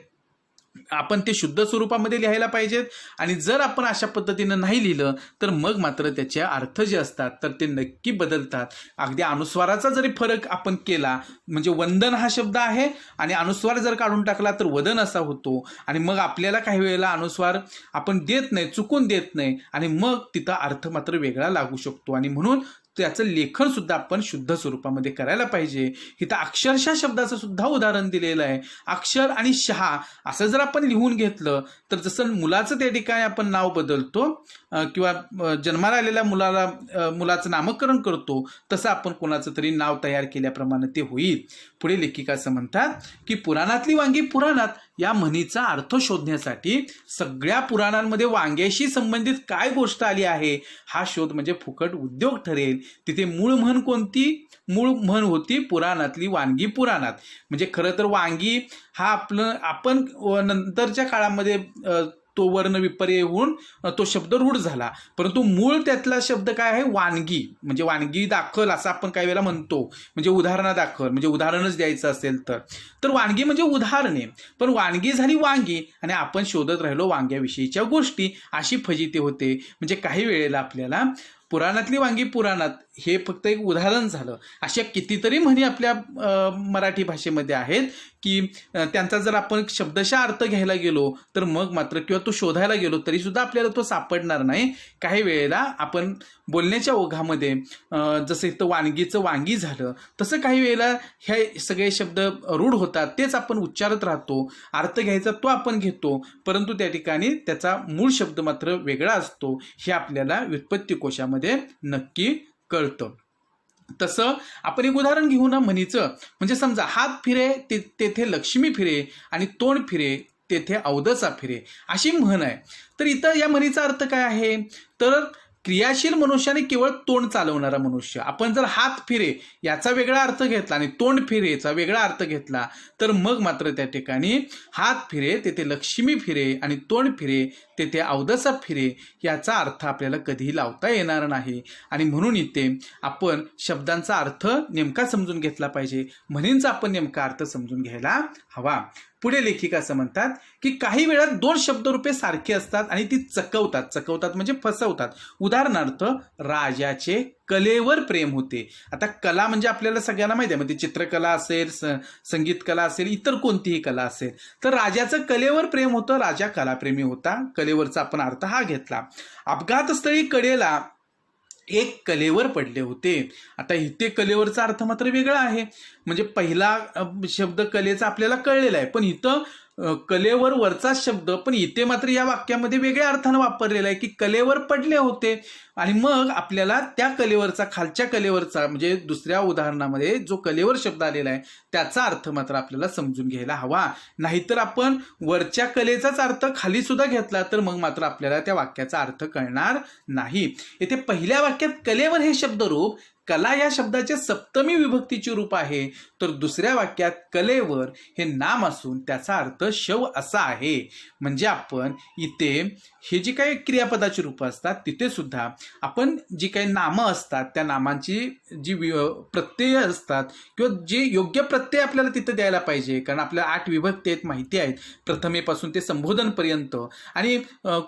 आपण ते शुद्ध स्वरूपामध्ये लिहायला पाहिजेत आणि जर आपण अशा पद्धतीनं नाही लिहिलं तर मग मात्र त्याचे अर्थ जे असतात तर ते नक्की बदलतात. अगदी अनुस्वाराचा जरी फरक आपण केला म्हणजे वंदन हा शब्द आहे आणि अनुस्वार जर काढून टाकला तर वदन असा होतो आणि मग आपल्याला काही वेळेला अनुस्वार आपण देत नाही, चुकून देत नाही आणि मग तिथं अर्थ मात्र वेगळा लागू शकतो आणि म्हणून त्याचं लेखन सुद्धा आपण शुद्ध स्वरूपामध्ये करायला पाहिजे. इथं अक्षरशः शब्दाचं सुद्धा उदाहरण दिलेलं आहे. अक्षर आणि शहा असं जर आपण लिहून घेतलं तर जसं मुलाचं त्या ठिकाणी आपण नाव बदलतो किंवा जन्माला आलेल्या मुलाचं नामकरण करतो तसं आपण कोणाचं तरी नाव तयार केल्याप्रमाणे ते होईल. पुढे लेखिका असं म्हणतात की पुराणातली वांगी पुराणात या म्हणीचा अर्थ शोधण्यासाठी सगळ्या पुराणांमध्ये वांग्याशी संबंधित काय गोष्ट आली आहे हा शोध म्हणजे फुकट उद्योग ठरेल. तिथे मूळ म्हण कोणती, मूळ म्हण होती पुराणातली वांगी पुराणात. म्हणजे खरं तर वांगी हा आपण नंतरच्या काळामध्ये तो वर्ण विपर्य होऊन तो शब्द रूढ झाला. परंतु मूळ त्यातला शब्द काय आहे? वानगी. म्हणजे वानगी दाखल असं आपण काही वेळेला म्हणतो. म्हणजे उदाहरणा दाखल, म्हणजे उदाहरणच द्यायचं असेल तर वानगी म्हणजे उदाहरणे. पण वानगी झाली वांगी आणि आपण शोधत राहिलो वांग्याविषयीच्या गोष्टी, अशी फजिती होते. म्हणजे काही वेळेला आपल्याला पुराणातली वांगी पुराणात हे फक्त एक उदाहरण झालं. अशा कितीतरी म्हणी आपल्या मराठी भाषेमध्ये आहेत की त्यांचा जर आपण शब्दशः अर्थ घ्यायला गेलो तर मग मात्र किंवा तो शोधायला गेलो तरी सुद्धा आपल्याला तो सापडणार नाही. काही वेळेला आपण बोलण्याच्या ओघामध्ये जसं इथं वानगीचं वांगी झालं, तसं काही वेळेला हे सगळे शब्द रूढ होतात, तेच आपण उच्चारत राहतो, अर्थ घ्यायचा तो आपण घेतो, परंतु त्या ठिकाणी त्याचा मूळ शब्द मात्र वेगळा असतो. हे आपल्याला व्युत्पत्ती कोशामध्ये नक्की कळतं. तसं आपण एक उदाहरण घेऊ ना म्हणीचं. म्हणजे समजा हात फिरे तेथे लक्ष्मी फिरे आणि तोंड फिरे तेथे अवदसा फिरे, अशी म्हण आहे. तर इथं या म्हणीचा अर्थ काय आहे? तर क्रियाशील मनुष्याने केवळ तोंड चालवणारा मनुष्य. आपण जर हात फिरे याचा वेगळा अर्थ घेतला आणि तोंड फिरेचा वेगळा अर्थ घेतला तर मग मात्र त्या ठिकाणी हात फिरे तेथे लक्ष्मी फिरे आणि तोंड फिरे तेथे अवदसा फिरे याचा अर्थ आपल्याला कधीही लावता येणार नाही. आणि म्हणून इथे आपण शब्दांचा अर्थ नेमका समजून घेतला पाहिजे, म्हणींचा आपण नेमका अर्थ समजून घ्यायला हवा. पुढे लेखिका असं म्हणतात की काही वेळात दोन शब्दरूपे सारखी असतात आणि ती चकवतात म्हणजे फसवतात. उदाहरणार्थ राजाचे कलेवर प्रेम होते. आता कला म्हणजे आपल्याला सगळ्यांना माहिती आहे, म्हणजे चित्रकला असेल, संगीत कला असेल, इतर कोणतीही कला असेल. तर राजाचं कलेवर प्रेम होतं, राजा कलाप्रेमी होता. कलेवरचा आपण अर्थ हा घेतला. अपघातस्थळी कडेला एक कलेवर पडले होते. आता इथे कलेवरचा अर्थ मात्र वेगळा आहे. म्हणजे पहिला शब्द कलेचा आपल्याला कळलेला आहे, पण इथं कलेवर वरचा शब्द पण इथे मात्र या वाक्यामध्ये वेगळ्या अर्थानं वापरलेला आहे की कलेवर पडले होते. आणि मग आपल्याला त्या कलेवरचा, खालच्या कलेवरचा, म्हणजे दुसऱ्या उदाहरणामध्ये जो कलेवर शब्द आलेला आहे त्याचा अर्थ मात्र आपल्याला समजून घ्यायला हवा. नाहीतर आपण वरच्या कलेचाच अर्थ खाली सुद्धा घेतला तर मग मात्र आपल्याला त्या वाक्याचा अर्थ कळणार नाही. येथे पहिल्या वाक्यात कलेवर हे शब्दरूप कला या शब्दाचे सप्तमी विभक्तीचे रूप आहे, तर दुसऱ्या वाक्यात कलेवर हे नाम असून त्याचा अर्थ शव असा आहे. म्हणजे आपण इथे हे जी काही क्रियापदाची रूपं असतात तिथे सुद्धा आपण जी काही नामं असतात त्या नामांची जी प्रत्यय असतात किंवा जे योग्य प्रत्यय आपल्याला तिथं द्यायला पाहिजे, कारण आपल्याला 8 विभक्ती आहेत माहिती आहेत, प्रथमेपासून ते संबोधनपर्यंत, आणि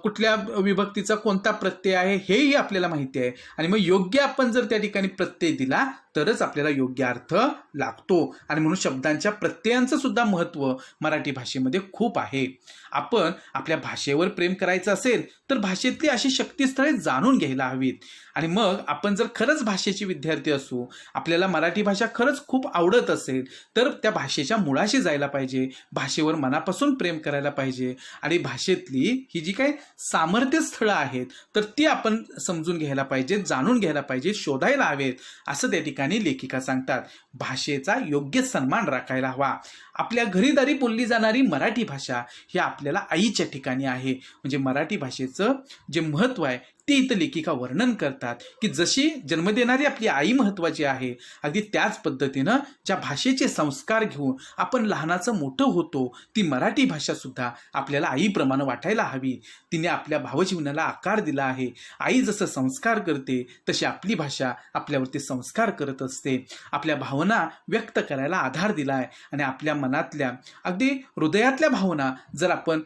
कुठल्या विभक्तीचा कोणता प्रत्यय आहे हेही आपल्याला माहिती आहे. आणि मग योग्य आपण जर त्या ठिकाणी प्रत्यय दिला तरच आपल्याला योग्य अर्थ लागतो. आणि म्हणून शब्दांच्या प्रत्ययांचं सुद्धा महत्त्व मराठी भाषेमध्ये खूप आहे. आपण आपल्या भाषेवर प्रेम करायचं असेल तर भाषेतली अशी शक्तिस्थळे जाणून घ्यायला हवीत. आणि मग आपण जर खरंच भाषेचे विद्यार्थी असू, आपल्याला मराठी भाषा खरंच खूप आवडत असेल तर त्या भाषेच्या मुळाशी जायला पाहिजे, भाषेवर मनापासून प्रेम करायला पाहिजे. आणि भाषेतली ही जी काही सामर्थ्य स्थळं आहेत तर ती आपण समजून घ्यायला पाहिजे, जाणून घ्यायला पाहिजे, शोधायला हवेत, असं त्या ठिकाणी लेखिका सांगतात. भाषेचा योग्य सन्मान राखायला हवा. आपल्या घरीदारी बोलली जाणारी मराठी भाषा ही आपल्याला आईच्या ठिकाणी आहे. म्हणजे मराठी भाषेचं जे महत्त्व आहे ते इथं लेखिका वर्णन करतात की जशी जन्म देणारी आपली आई महत्त्वाची आहे, अगदी त्याच पद्धतीनं ज्या भाषेचे संस्कार घेऊन आपण लहानाचं मोठं होतो ती मराठी भाषा सुद्धा आपल्याला आईप्रमाणे वाटायला हवी. तिने आपल्या भावजीवनाला आकार दिला आहे. आई जसं संस्कार करते तशी आपली भाषा आपल्यावरती संस्कार करत असते. आपल्या भावना व्यक्त करायला आधार दिला आहे. आणि आपल्या मनातल्या अगदी हृदयातल्या भावना जर आपण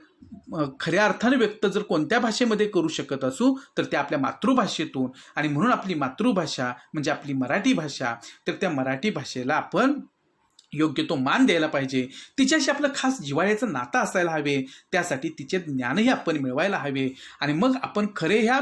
खऱ्या अर्थाने व्यक्त जर कोणत्या भाषेमध्ये करू शकत असू तर त्या आपल्या मातृभाषेतून. आणि म्हणून आपली मातृभाषा म्हणजे आपली मराठी भाषा, तर त्या मराठी भाषेला आपण योग्य तो मान द्यायला पाहिजे. तिच्याशी आपलं खास जिव्हाळ्याचं नातं असायला हवे. त्यासाठी तिचे ज्ञानही आपण मिळवायला हवे. आणि मग आपण खरे ह्या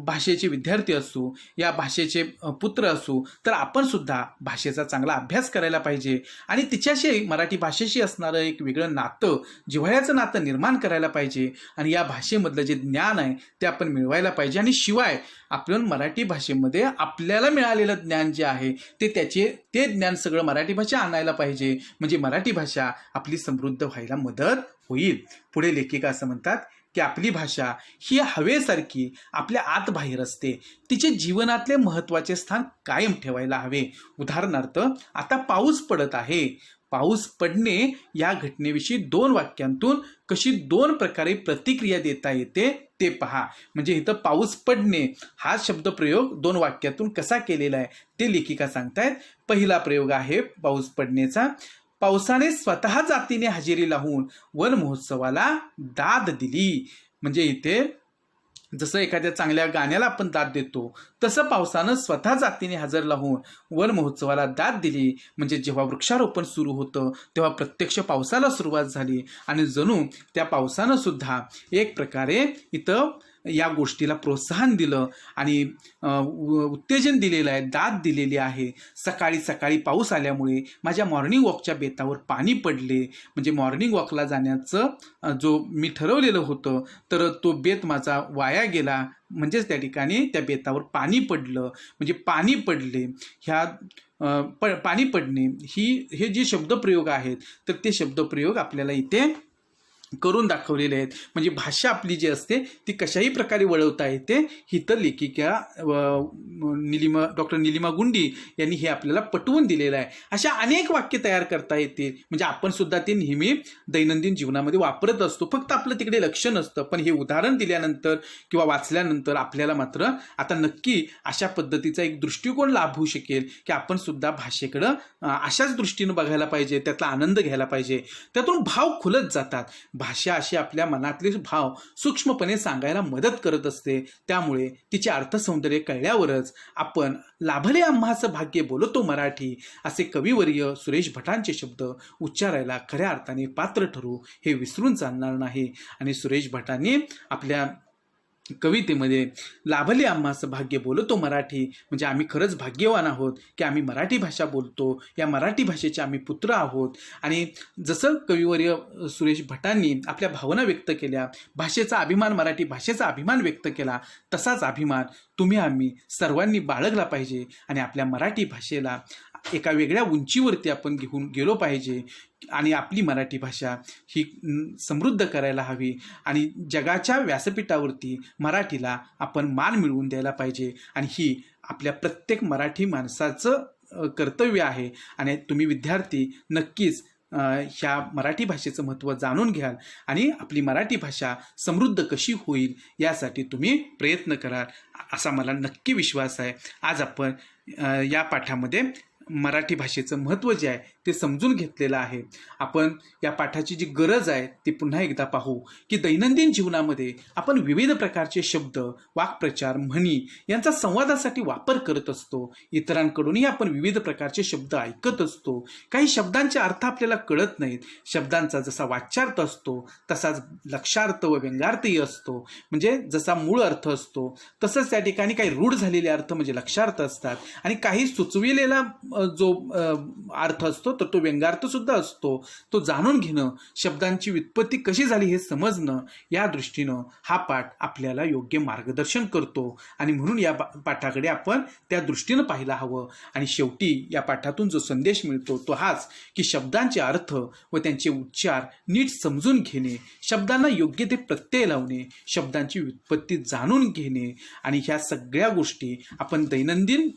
भाषेचे विद्यार्थी असू, या भाषेचे पुत्र असू, तर आपण सुद्धा भाषेचा चांगला अभ्यास करायला पाहिजे. आणि तिच्याशी, मराठी भाषेशी असणारं एक वेगळं नातं, जिव्हाळ्याचं नातं निर्माण करायला पाहिजे. आणि या भाषेमधलं जे ज्ञान आहे ते आपण मिळवायला पाहिजे. आणि शिवाय आपण मराठी भाषेमध्ये आपल्याला मिळालेलं ज्ञान जे आहे ते ज्ञान सगळं मराठी भाषा आणायला पाहिजे. म्हणजे मराठी भाषा आपली समृद्ध व्हायला मदत होईल. पुढे लेखिका असं म्हणतात की आपली भाषा ही हवेसारखी आपल्या आत बाहेर असते. तिचे जीवनातले महत्त्वाचे स्थान कायम ठेवायला हवे. उदाहरणार्थ आता पाऊस पडत आहे, पाऊस पडणे या घटनेविषयी 2 वाक्यांतून कशी 2 प्रकारे प्रतिक्रिया देता येते ते पहा. म्हणजे इथं पाऊस पडणे हा शब्दप्रयोग 2 वाक्यातून कसा केलेला आहे ते लेखिका सांगतायत. पहिला प्रयोग आहे पाऊस पडण्याचा. पावसाने स्वतः जातीने हजेरी लावून वन महोत्सवाला दाद दिली. म्हणजे इथे जसं एखाद्या चांगल्या गाण्याला आपण दाद देतो तसं पावसानं स्वतः जातीने हजर लावून वन महोत्सवाला दाद दिली. म्हणजे जेव्हा वृक्षारोपण सुरू होतं तेव्हा प्रत्यक्ष पावसाला सुरुवात झाली आणि जणू त्या पावसानं सुद्धा एक प्रकारे इथं या गोष्टीला प्रोत्साहन दिलं आणि उत्तेजन दिलेलं आहे, दाद दिलेली आहे. सकाळी सकाळी पाऊस आल्यामुळे माझ्या मॉर्निंग वॉकच्या बेतावर पाणी पडले. म्हणजे मॉर्निंग वॉकला जाण्याचं जो मी ठरवलेलं होतं तर तो बेत माझा वाया गेला. म्हणजेच त्या ठिकाणी त्या बेतावर पाणी पडलं. म्हणजे पाणी पडले ह्या पाणी पडणे हे जे शब्दप्रयोग आहेत तर ते शब्दप्रयोग आपल्याला इथे करून दाखवलेले आहेत. म्हणजे भाषा आपली जी असते ती कशाही प्रकारे वळवता येते. ही तर लेखिका डॉक्टर निलिमा गुंडी यांनी हे आपल्याला पटवून दिलेलं आहे. अशा अनेक वाक्य तयार करता येते. म्हणजे आपण सुद्धा ते नेहमी दैनंदिन जीवनामध्ये वापरत असतो, फक्त आपलं तिकडे लक्ष नसतं. पण हे उदाहरण दिल्यानंतर किंवा वाचल्यानंतर आपल्याला मात्र आता नक्की अशा पद्धतीचा एक दृष्टिकोन लाभू शकेल की आपण सुद्धा भाषेकडं अशाच दृष्टीनं बघायला पाहिजे, त्यातला आनंद घ्यायला पाहिजे. त्यातून भाव खुलत जातात. भाषा अशी आपल्या मनातले भाव सूक्ष्मपणे सांगायला मदत करत असते. त्यामुळे तिचे अर्थसौंदर्य कळल्यावरच आपण लाभले आम्हाचं भाग्य बोलतो मराठी असे कविवर्य सुरेश भटांचे शब्द उच्चारायला खऱ्या अर्थाने पात्र ठरू हे विसरून चालणार नाही. आणि सुरेश भटांनी आपल्या कवितेमध्ये लाभले आम्हाचं भाग्य बोलतो मराठी म्हणजे आम्ही खरंच भाग्यवान आहोत की आम्ही मराठी भाषा बोलतो, या मराठी भाषेचे आम्ही पुत्र आहोत. आणि जसं कविवर्य सुरेश भटांनी आपल्या भावना व्यक्त केल्या, भाषेचा अभिमान, मराठी भाषेचा अभिमान व्यक्त केला, तसाच अभिमान तुम्ही आम्ही सर्वांनी बाळगला पाहिजे आणि आपल्या मराठी भाषेला एका वेगळ्या उंचीवरती आपण घेऊन गेलो पाहिजे. आणि आपली मराठी भाषा ही समृद्ध करायला हवी आणि जगाच्या व्यासपीठावरती मराठीला आपण मान मिळवून द्यायला पाहिजे. आणि ही आपल्या प्रत्येक मराठी माणसाचं कर्तव्य आहे. आणि तुम्ही विद्यार्थी नक्कीच ह्या मराठी भाषेचं महत्त्व जाणून घ्याल आणि आपली मराठी भाषा समृद्ध कशी होईल यासाठी तुम्ही प्रयत्न कराल असा मला नक्की विश्वास आहे. आज आपण या पाठामध्ये मराठी भाषेचं महत्त्व जे आहे ते समजून घेतलेलं आहे. आपण या पाठाची जी गरज आहे ती पुन्हा एकदा पाहू की दैनंदिन जीवनामध्ये आपण विविध प्रकारचे शब्द, वाक्प्रचार, म्हणी यांचा संवादासाठी वापर करत असतो. इतरांकडूनही आपण विविध प्रकारचे शब्द ऐकत असतो. काही शब्दांचे अर्थ आपल्याला कळत नाहीत. शब्दांचा जसा वाच्यार्थ असतो तसाच लक्षार्थ व व्यंगार्थही असतो. म्हणजे जसा मूळ अर्थ असतो तसंच त्या ठिकाणी काही रूढ झालेले अर्थ म्हणजे लक्षार्थ असतात आणि काही सुचविलेला जो अर्थ असतो तर तो व्यंगार्थ सुद्धा असतो. तो जाणून घेणं, शब्दांची व्युत्पत्ती कशी झाली हे समजणं, या दृष्टीनं हा पाठ आपल्याला योग्य मार्गदर्शन करतो. आणि म्हणून या पाठाकडे आपण त्या दृष्टीनं पाहायला हवं. आणि शेवटी या पाठातून जो संदेश मिळतो तो हाच की शब्दांचे अर्थ व त्यांचे उच्चार नीट समजून घेणे, शब्दांना योग्य ते प्रत्यय लावणे, शब्दांची व्युत्पत्ती जाणून घेणे आणि ह्या सगळ्या गोष्टी आपण दैनंदिन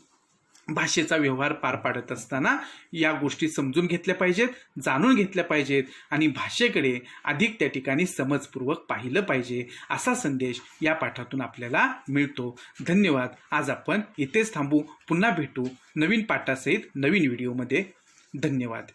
भाषेचा व्यवहार पार पाडत असताना या गोष्टी समजून घेतल्या पाहिजेत, जाणून घेतल्या पाहिजेत आणि भाषेकडे अधिक त्या ठिकाणी समजपूर्वक पाहिलं पाहिजे असा संदेश या पाठातून आपल्याला मिळतो. धन्यवाद. आज आपण इथेच थांबू. पुन्हा भेटू नवीन पाठासहित नवीन व्हिडिओमध्ये. धन्यवाद.